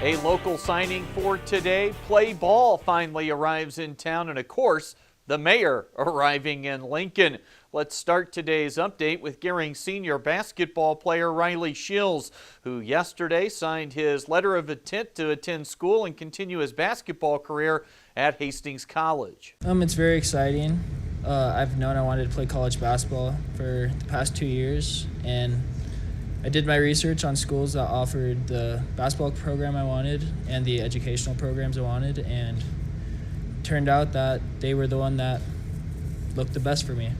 A local signing for today, play ball finally arrives in town, and of course, the mayor arriving in Lincoln. Let's start today's update with Gering Senior basketball player Riley Schilz, who yesterday signed his letter of intent to attend school and continue his basketball career at Hastings College. It's very exciting. I've known I wanted to play college basketball for the past 2 years, and I did my research on schools that offered the basketball program I wanted and the educational programs I wanted, and turned out that they were the one that looked the best for me.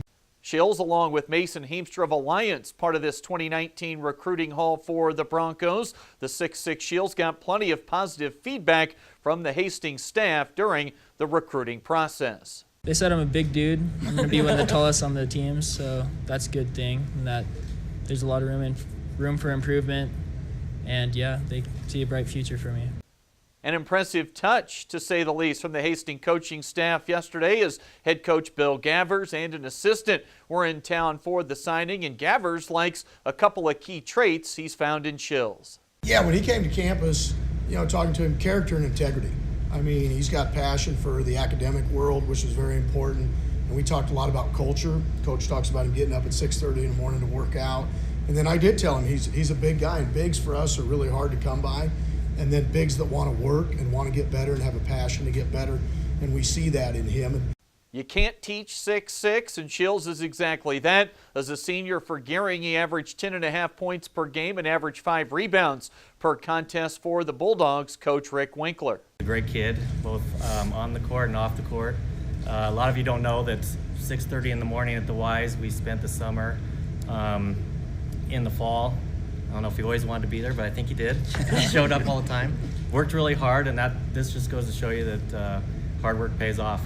Schilz, along with Mason Heemstra of Alliance, part of this 2019 recruiting haul for the Broncos. The 6'6" Schilz got plenty of positive feedback from the Hastings staff during the recruiting process. They said I'm a big dude. I'm going to be one of the tallest on the team, so that's a good thing, and that there's a lot of room for improvement, and yeah, they see a bright future for me. An impressive touch, to say the least, from the Hastings coaching staff yesterday as head coach Bill Gavers and an assistant were in town for the signing, and Gavers likes a couple of key traits he's found in Schilz. Yeah, when he came to campus, talking to him, character and integrity. I mean, he's got passion for the academic world, which is very important, and we talked a lot about culture. Coach talks about him getting up at 6:30 in the morning to work out. And then I did tell him he's a big guy, and bigs for us are really hard to come by. And then bigs that want to work and want to get better and have a passion to get better, and we see that in him. You can't teach 6'6", and Schilz is exactly that. As a senior for Gering, he averaged 10.5 points per game and averaged 5 rebounds per contest for the Bulldogs. Coach Rick Winkler. A great kid, both on the court and off the court. A lot of you don't know that 6:30 in the morning at the Wise, we spent the summer in the fall. I don't know if he always wanted to be there, but I think he did. He showed up all the time. Worked really hard, and this just goes to show you that hard work pays off.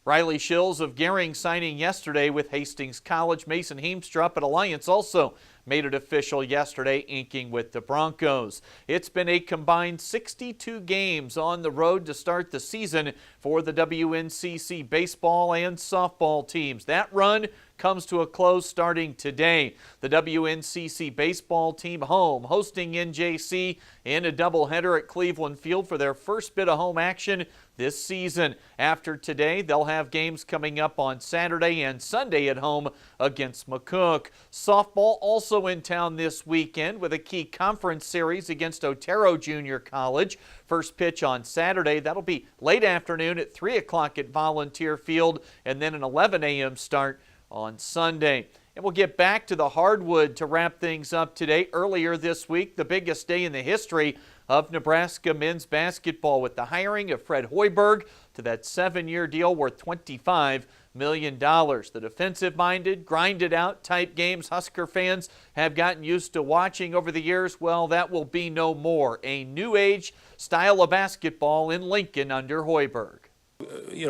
Riley Schilz of Gering signing yesterday with Hastings College. Mason Heemstra at Alliance also made it official yesterday, inking with the Broncos. It's been a combined 62 games on the road to start the season for the WNCC baseball and softball teams. That run comes to a close starting today. The WNCC baseball team home hosting NJC in a doubleheader at Cleveland Field for their first bit of home action this season. After today, they'll have games coming up on Saturday and Sunday at home against McCook. Softball also in town this weekend with a key conference series against Otero Junior College. First pitch on Saturday. That'll be late afternoon at 3 o'clock at Volunteer Field, and then an 11 a.m. start on Sunday. And we'll get back to the hardwood to wrap things up today. Earlier this week, the biggest day in the history of Nebraska men's basketball with the hiring of Fred Hoiberg to that 7-year deal worth $25 million. The defensive-minded, grind-it-out type games Husker fans have gotten used to watching over the years, well, that will be no more. A new age style of basketball in Lincoln under Hoiberg.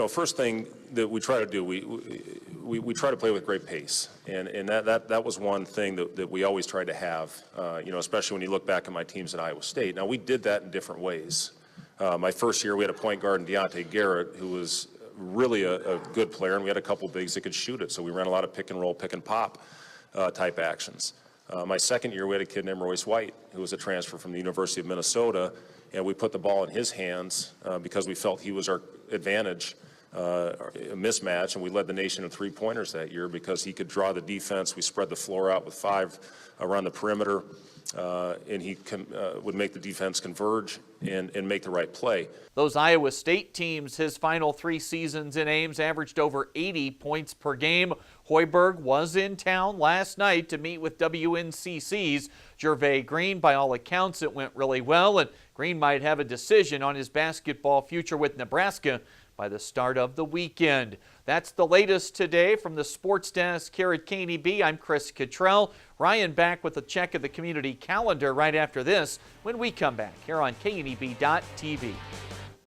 First thing that we try to do, we try to play with great pace, and that was one thing that we always tried to have. Especially when you look back at my teams at Iowa State. Now we did that in different ways. My first year we had a point guard in Deontay Garrett who was really a good player, and we had a couple bigs that could shoot it. So we ran a lot of pick and roll, pick and pop type actions. My second year we had a kid named Royce White who was a transfer from the University of Minnesota, and we put the ball in his hands because we felt he was our advantage, a mismatch, and we led the nation in three-pointers that year because he could draw the defense. We spread the floor out with 5 around the perimeter, and he would make the defense converge and make the right play. Those Iowa State teams, his final 3 seasons in Ames, averaged over 80 points per game. Hoiberg was in town last night to meet with WNCC's Gervais Green. By all accounts, it went really well, and Green might have a decision on his basketball future with Nebraska by the start of the weekend. That's the latest today from the Sports Desk here at KNEB. I'm Chris Cottrell. Ryan back with a check of the community calendar right after this when we come back here on KNEB.TV.